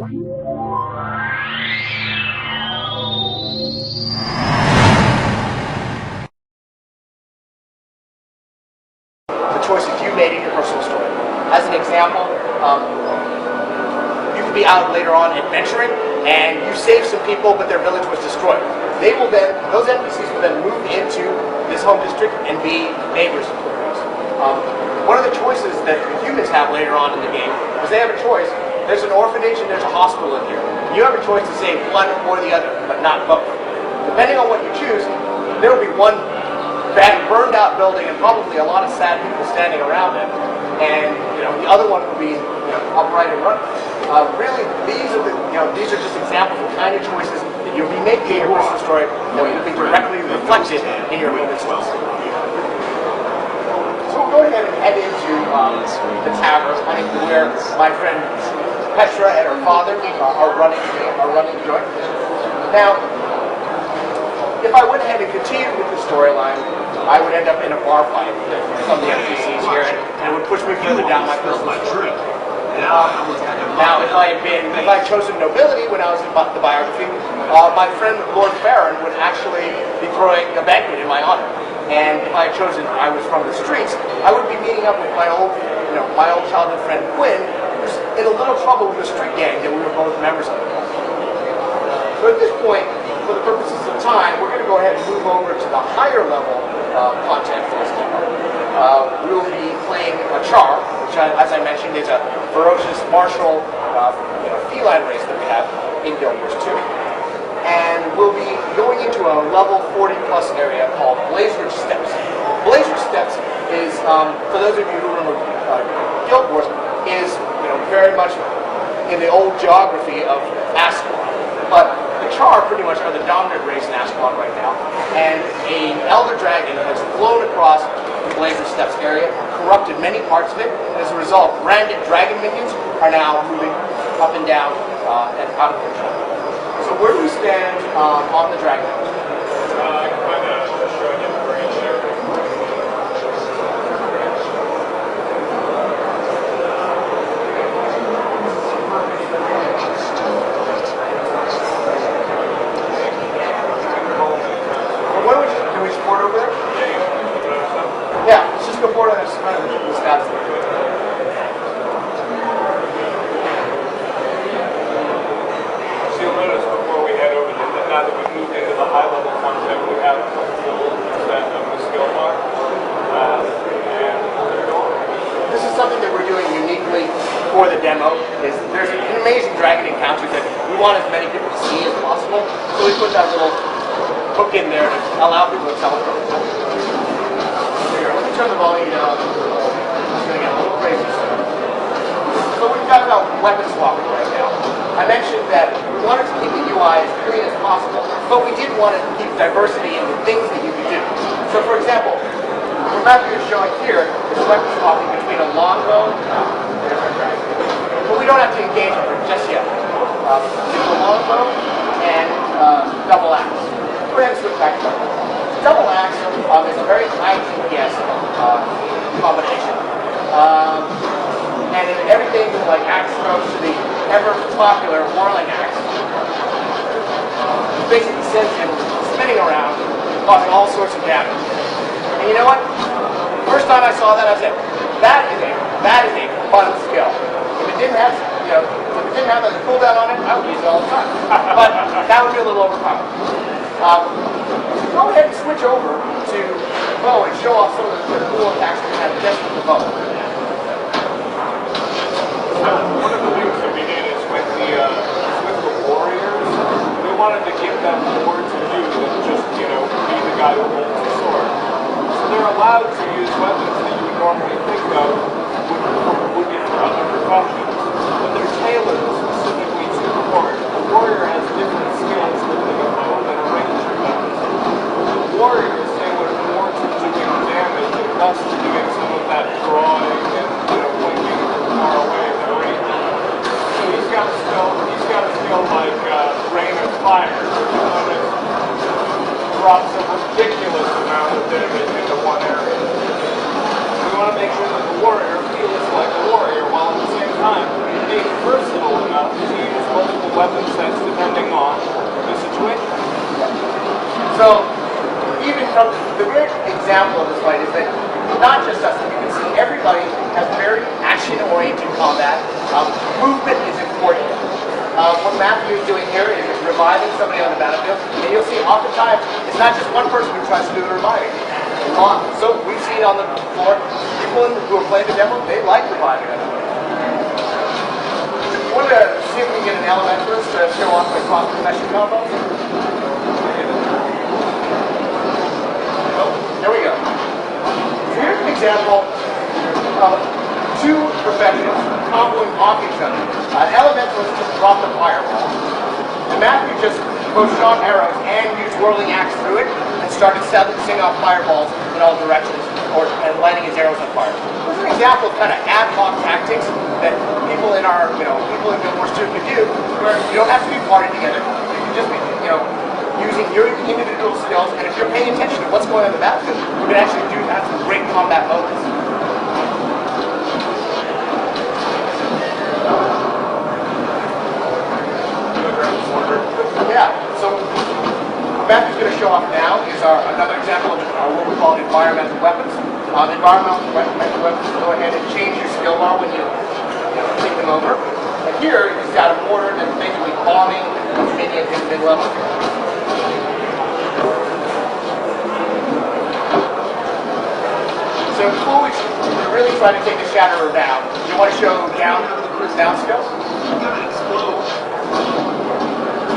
The choices you made in your personal story. As an example, you could be out later on adventuring, and you save some people, but their village was destroyed. They will then, those NPCs will then move into this home district and be neighbors of yours. One of the choices that the humans have later on in the game is they have a choice. There's an orphanage and there's a hospital in here. You have a choice to save one or the other, but not both. Depending on what you choose, there will be one burned out building and probably a lot of sad people standing around it, and the other one will be upright and running. Really, these are just examples of the kind of choices that you'll be making in your personal story that will be directly reflected in your movie. So we'll go ahead and head into the tavern, I think, where my friend Petra and her father are running the joint. Now, if I went ahead and continued with the storyline, I would end up in a bar fight with some of the NPCs here, and it would push me further down my personal story. Now, if I had chosen nobility when I was in the biography, my friend Lord Baron would actually be throwing a banquet in my honor. And if I had chosen I was from the streets, I would be meeting up with my old childhood friend Quinn, who's in a little trouble with the street gang that we were both members of. So at this point, for the purposes of time, we're going to go ahead and move over to the higher level content for this demo. We will be playing a Char, which, as I mentioned, is a ferocious martial feline race that we have in Guild Wars 2. And we'll be going into a level 40 plus area called Blazer Steps. Blazer Steps is, for those of you who remember Guild Wars, is very much in the old geography of Ascalon. But the Char pretty much are the dominant race in Ascalon right now, and an Elder Dragon has flown across the Blazer Steps area, corrupted many parts of it, and as a result, branded dragon minions are now moving up and down and out of control. So where do we stand on the dragon? I can find out. I'll show you the range there. Can we just board over there? Yeah, let's just go board on this kind of the stats. You'll notice before we head over to now that we've moved into the high level content, we have a set of the skill bar. This is something that we're doing uniquely for the demo. There's an amazing dragon encounter that we want as many people to see as possible. So we put that little hook in there to allow people to tell it. Here, let me turn the volume down. It's going to get a little crazy. So we've got about weapon swapping right now. I mentioned that we wanted to keep the UI as clean as possible, but we did want to keep diversity in the things that you could do. So for example, the map you're showing here is weapon swapping between a longbow, there's our dragon, but we don't have to engage with it just yet. It's a longbow and double axe. Go ahead and switch back to it. Double axe is a very high DPS combination. And in everything from like axe strokes to the ever popular whirling axe, basically sends him spinning around, causing all sorts of damage. And you know what? First time I saw that, I said, that is a fun skill. If it didn't have, a cooldown on it, I would use it all the time. But that would be a little overpowered. Go ahead and switch over to bow and show off some of the cool attacks we have just with the bow. One of the things that we did is with the warriors, we wanted to give them more to do than just, be the guy who holds the sword. So they're allowed to use weapons that you would normally think of would be for other professions. But they're tailored specifically to the warrior. The warrior has different skills holding a bow than a ranger does. The warriors, they were more to doing damage and thus to doing some of that drawing and pointing far away. He's got a skill like Rain of Fire, which drops a ridiculous amount of damage into one area. We want to make sure that the warrior feels like a warrior, while at the same time being versatile enough to use weapon sets depending on the situation. So, even from the great example of this fight is that not just us, you can see everybody has very action-oriented combat. Movement is important. What Matthew is doing here is reviving somebody on the battlefield, and you'll see oftentimes it's not just one person who tries to do the reviving. So we've seen on the floor, people who are playing the demo, they like reviving them. I want to see if we can get an elementalist to show off my cross-profession combos. There we go. So here's an example of two professionals comboing off each other. An elementalist just dropped a fireball. And Matthew just both shot arrows and used whirling axe through it and started sending off fireballs in all directions and lighting his arrows on fire. This is an example of kind of ad hoc tactics that people in our, people in Guild Wars 2 can do, where you don't have to be party together. You can just be, using your individual skills, and if you're paying attention to what's going on in the battlefield, you can actually have some great combat moments. Yeah, so what Matthew's going to show off now is another example of what we call environmental weapons. Environmental weapons go ahead and change your skill bar when you take them over. And here, he's got a mortar that's basically bombing minions in mid-level. So before we really try to take the Shatterer down, you want to show down skill?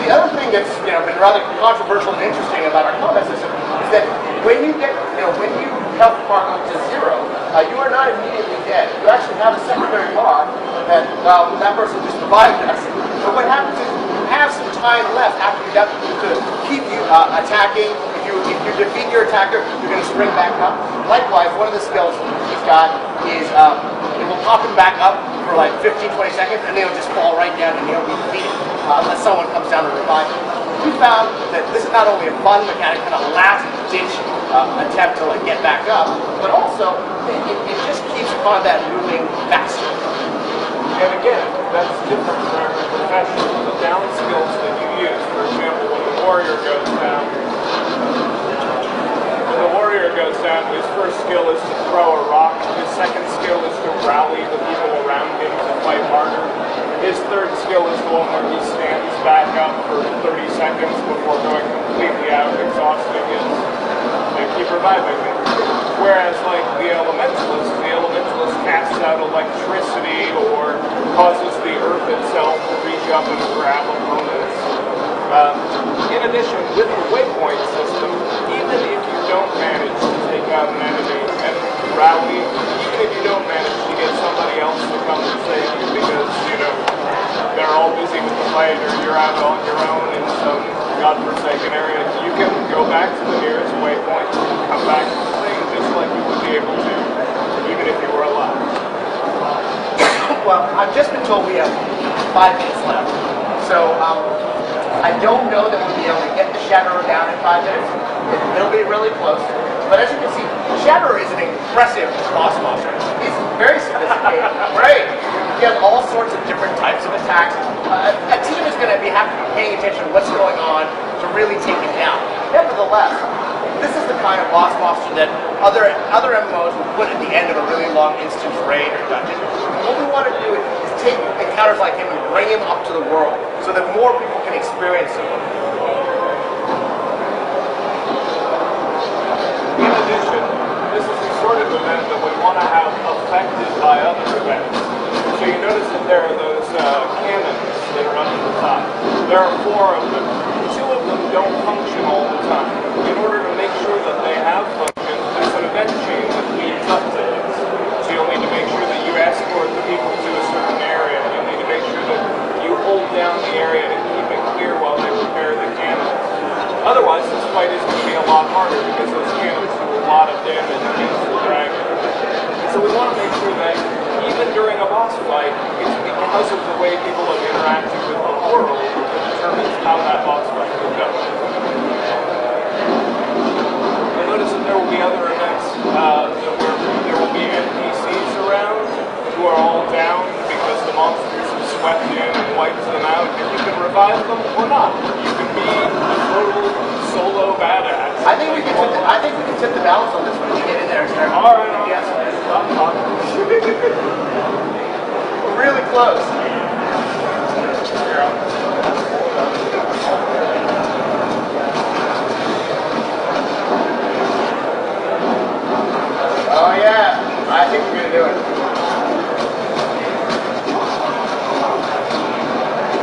The other thing that's been rather controversial and interesting about our combat system is that when you get when you health bar goes to 0, you are not immediately dead. You actually have a secondary bar that that person just revived us. But what happens is you have some time left after you're done to keep you attacking. If you defeat your attacker, you're going to spring back up. Likewise, one of the skills he's got is it will pop him back up for like 15-20 seconds, and then he'll just fall right down and he'll be defeated unless someone comes down to revive him. We found that this is not only a fun mechanic, kind of last-ditch attempt to get back up, but also it just keeps combat moving faster. And again, that's different for every profession. The down skills that you use, for example, when the warrior goes down, his first skill is to throw a rock. His second skill is to rally the people around him to fight harder. His third skill is the one where he stands back up for 30 seconds before going completely out, exhausting and keep reviving him. Whereas like the elementalist casts out electricity or causes the earth itself to reach up and grab opponents. In addition, with the waypoint system, even if you don't manage to take out an enemy and rally, even if you don't manage to get somebody else to come and save you because, they're all busy with the fight or you're out on your own in some godforsaken area, you can go back to the nearest waypoint, come back to the thing just like you would be able to, even if you were alive. Well, I've just been told we have 5 minutes left. So, I don't know that we'll be able to get the Shatterer down in 5 minutes. It'll be really close. But as you can see, Shatterer is an impressive boss monster. He's very sophisticated. Great. He has all sorts of different types of attacks. A team is going to have to be paying attention to what's going on to really take him down. Nevertheless, this is the kind of boss monster that other MMOs will put at the end of a really long instance raid or dungeon. And what we want to do is take encounters like him and bring him up to the world so that more people can experience him. In addition, this is the sort of event that we want to have affected by other events. So you notice that there are those cannons that are up at the top. There are 4 of them. 2 of them don't function all the time. In order to make sure that they have function, there's an event chain that leads up to this. So you'll need to make sure that you escort the people to a certain area. You'll need to make sure that you hold down the area to keep it clear while they repair the cannons. Otherwise, this fight is going to be a lot harder because those cannons do a lot of damage against the dragon. So we want to make sure that even during a boss fight, it's because of the way people have interacted with the world that determines how that boss fight will go. You'll notice that there will be other events where there will be NPCs around who are all down because the monsters have swept in and wiped them them out, and you can revive them or not. You can be a total solo badass. I think we can tip the balance on this when we get in there and start. All right, Yes. I'm talking. We're really close. Oh yeah, I think we're gonna do it.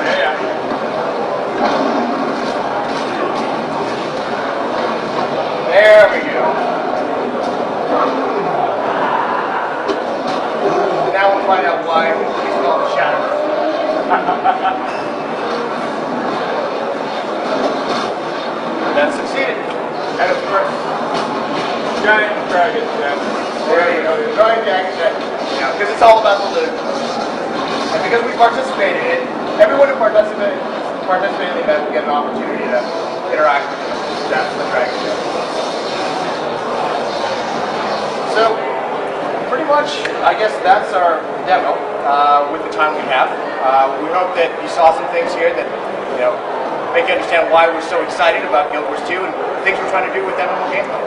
Yeah. There we go. So now we'll find out why he's called the Shadow. That succeeded. That was first. Giant dragon, yeah. There you go. Giant dragon, yeah, because it's all about the loot. And because we participated in it, everyone who participated in the event will get an opportunity to interact with the dragon. So, pretty much, I guess that's our demo with the time we have. We hope that you saw some things here that, make you understand why we're so excited about Guild Wars 2 and things we're trying to do with MMO gameplay.